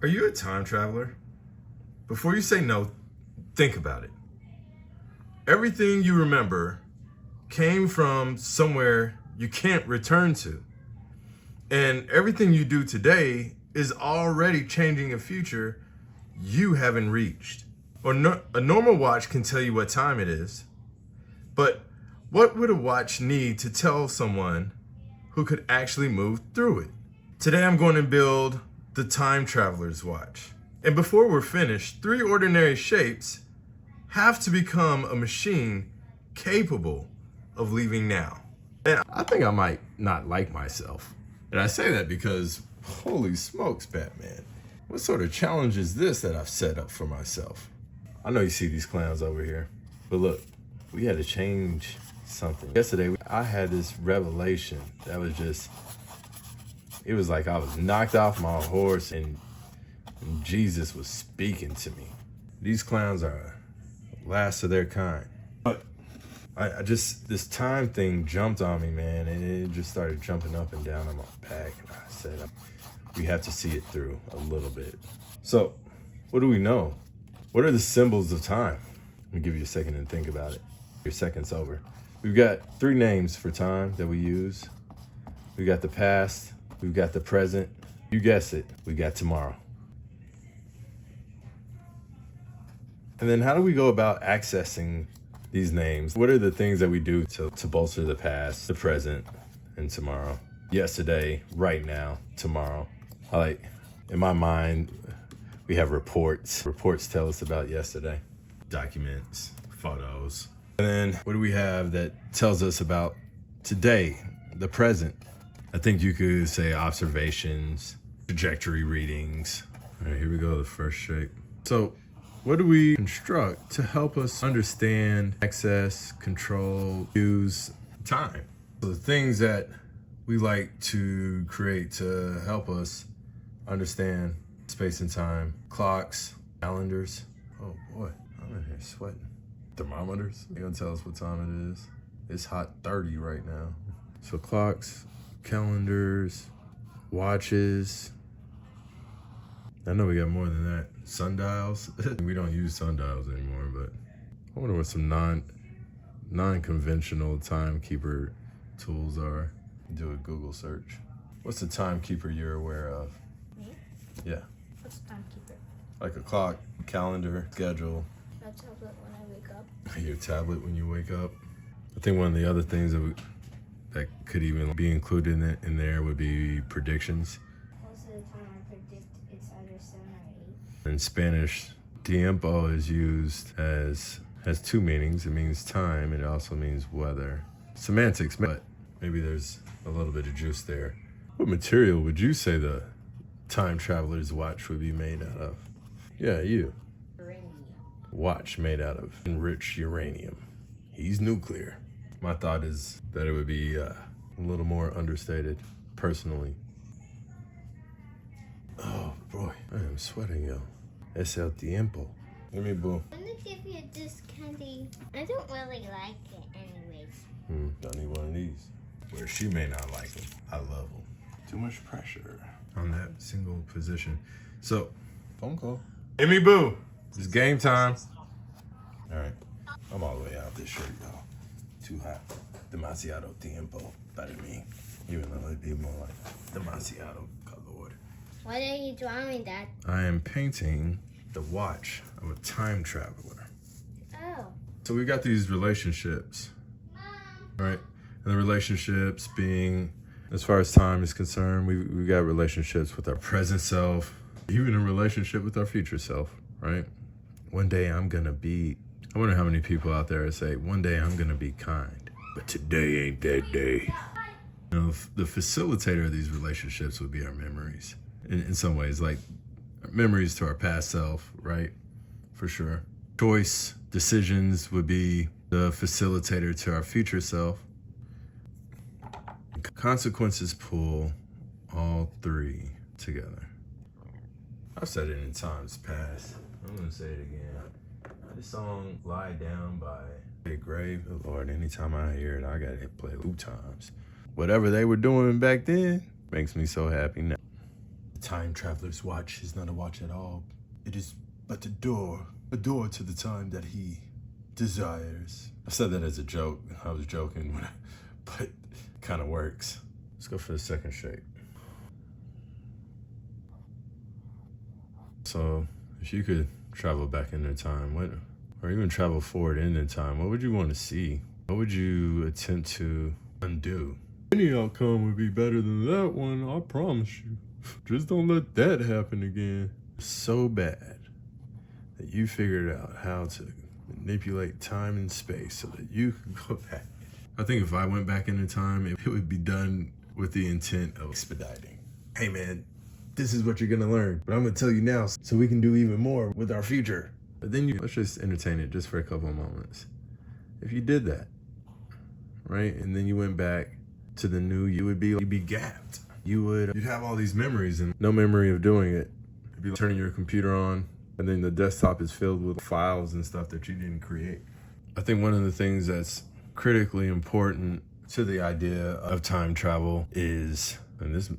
Are you a time traveler? Before you say no, think about it. Everything you remember came from somewhere you can't return to. And everything you do today is already changing a future you haven't reached. A normal watch can tell you what time it is, but what would a watch need to tell someone who could actually move through it? Today I'm going to build the Time Traveler's Watch. And before we're finished, 3 ordinary shapes have to become a machine capable of leaving now. And I think I might not like myself. And I say that because, holy smokes, Batman. What sort of challenge is this that I've set up for myself? I know you see these clowns over here, but look, we had to change something. Yesterday, I had this revelation that was just, it was like I was knocked off my horse and Jesus was speaking to me. These clowns are last of their kind. But I just, this time thing jumped on me, man, and it just started jumping up and down on my back. And I said, we have to see it through a little bit. So, what do we know? What are the symbols of time? Let me give you a second and think about it. Your second's over. We've got 3 names for time that we use. We've got the past, we've got the present. You guessed it, we got tomorrow. And then how do we go about accessing these names? What are the things that we do to bolster the past, the present, and tomorrow? Yesterday, right now, tomorrow. In my mind, we have reports. Reports tell us about yesterday. Documents, photos. And then what do we have that tells us about today, the present? I think you could say observations, trajectory readings. All right, here we go, the first shape. So what do we construct to help us understand, access, control, use time? So the things that we like to create to help us understand space and time: clocks, calendars. Oh boy, I'm in here sweating. Thermometers. They're gonna tell us what time it is. It's hot 30 right now. So clocks, calendars, watches. I know we got more than that. Sundials. We don't use sundials anymore, but I wonder what some non-conventional timekeeper tools are. Do a Google search. What's the timekeeper you're aware of? Me? Yeah. What's a timekeeper? Like a clock, calendar, schedule. My tablet when I wake up. Your tablet when you wake up. I think one of the other things that could even be included in there would be predictions. Most of the time I predict it's either 7 or 8. In Spanish, tiempo is used has 2 meanings. It means time, and it also means weather. Semantics, but maybe there's a little bit of juice there. What material would you say the time traveler's watch would be made out of? Yeah, you. Uranium. Watch made out of enriched uranium. He's nuclear. My thought is that it would be a little more understated, personally. Oh boy, I am sweating, yo. Es el tiempo. Give me boo. I'm gonna give you this candy. I don't really like it anyways. Don't need one of these. Where she may not like them, I love them. Too much pressure on that single position. So, phone call. Give me boo. It's game time. All right, I'm all the way out this shirt, y'all. Too hot. Demasiado tiempo para mí. Even though it'd be more like demasiado calor. What are you drawing, Dad? I am painting the watch of a time traveler. Oh. So we got these relationships, right? And the relationships being, as far as time is concerned, we got relationships with our present self, even a relationship with our future self, right? One day I'm gonna be, I wonder how many people out there say, one day I'm gonna be kind, but today ain't that day. You know, the facilitator of these relationships would be our memories. In some ways, like memories to our past self, right? For sure. Choice, decisions would be the facilitator to our future self. Consequences pull all 3 together. I've said it in times past. I'm gonna say it again. This song, Lie Down by Big Grave. Oh Lord, anytime I hear it, I gotta hit play 2 times. Whatever they were doing back then makes me so happy now. Time traveler's watch is not a watch at all. It is but a door to the time that he desires. I said that as a joke. I was joking, but it kind of works. Let's go for the second shake. So, if you could travel back into time, or even travel forward into time, what would you want to see? What would you attempt to undo? Any outcome would be better than that one, I promise you. Just don't let that happen again. So bad that you figured out how to manipulate time and space so that you can go back. I think if I went back into time, it would be done with the intent of expediting. Hey man, this is what you're gonna learn, but I'm gonna tell you now so we can do even more with our future. But then let's just entertain it just for a couple of moments. If you did that, right, and then you went back to the new, you'd be gapped. You'd have all these memories and no memory of doing it. You'd be turning your computer on, and then the desktop is filled with files and stuff that you didn't create. I think one of the things that's critically important to the idea of time travel is, and this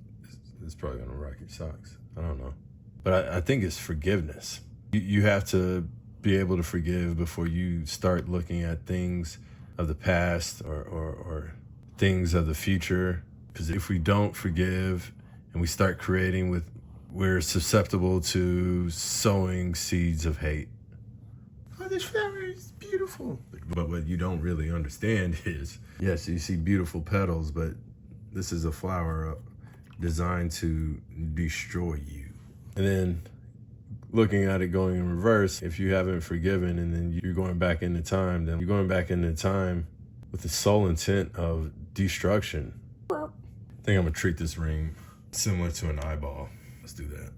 is probably gonna rock your socks, I don't know, but I think it's forgiveness. You have to be able to forgive before you start looking at things of the past or things of the future. Because if we don't forgive and we start creating we're susceptible to sowing seeds of hate. Oh, this flower is beautiful. But what you don't really understand is, yes, you see beautiful petals, but this is a flower designed to destroy you. And then looking at it going in reverse, if you haven't forgiven and then you're going back into time, then you're going back into time with the sole intent of destruction. I think I'm gonna treat this ring similar to an eyeball. Let's do that.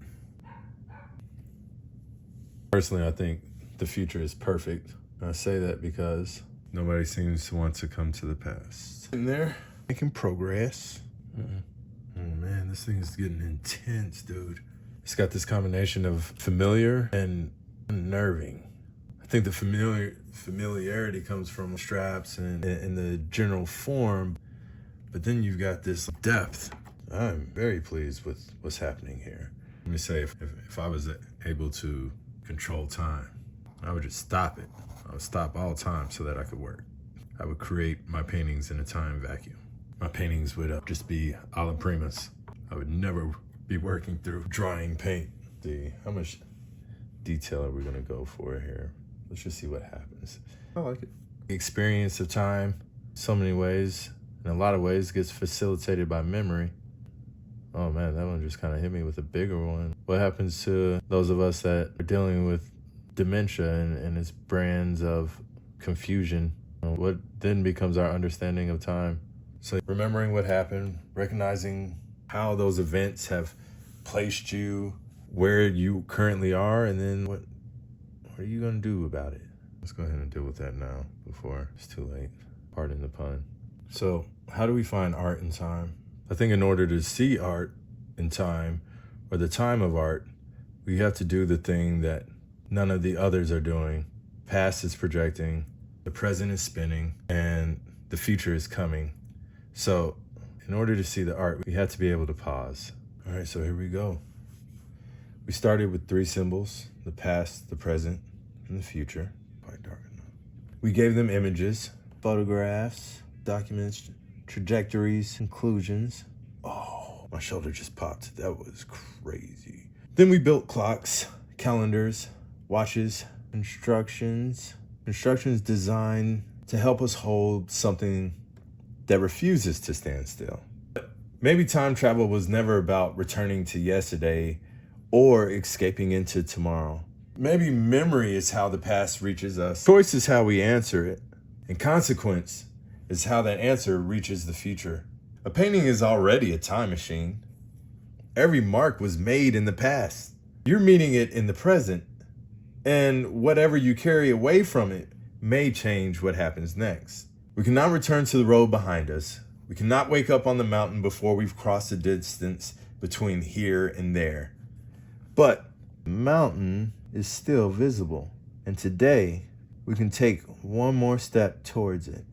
Personally, I think the future is perfect. And I say that because nobody seems to want to come to the past. In there, making progress. Oh man, this thing is getting intense, dude. It's got this combination of familiar and unnerving. I think the familiarity comes from straps and in the general form, but then you've got this depth. I'm very pleased with what's happening here. Let me say, if I was able to control time, I would just stop it. I would stop all time so that I could work. I would create my paintings in a time vacuum. My paintings would just be a la primas. I would never be working through drying paint. See, how much detail are we gonna go for here? Let's just see what happens. I like it. The experience of time, so many ways, in a lot of ways, gets facilitated by memory. Oh man, that one just kind of hit me with a bigger one. What happens to those of us that are dealing with dementia and its brands of confusion? What then becomes our understanding of time? So remembering what happened, recognizing how those events have placed you where you currently are, and then what are you gonna do about it? Let's go ahead and deal with that now before it's too late. Pardon the pun. So how do we find art in time? I think in order to see art in time, or the time of art, we have to do the thing that none of the others are doing. Past is projecting, the present is spinning, and the future is coming. So in order to see the art, we have to be able to pause. All right, so here we go. We started with 3 symbols: the past, the present, and the future. Quite dark enough. We gave them images, photographs, documents, trajectories, conclusions. Oh, my shoulder just popped. That was crazy. Then we built clocks, calendars, watches, instructions designed to help us hold something that refuses to stand still. Maybe time travel was never about returning to yesterday or escaping into tomorrow. Maybe memory is how the past reaches us. Choice is how we answer it. And consequence is how that answer reaches the future. A painting is already a time machine. Every mark was made in the past. You're meeting it in the present. And whatever you carry away from it may change what happens next. We cannot return to the road behind us. We cannot wake up on the mountain before we've crossed the distance between here and there. But the mountain is still visible. And today, we can take one more step towards it.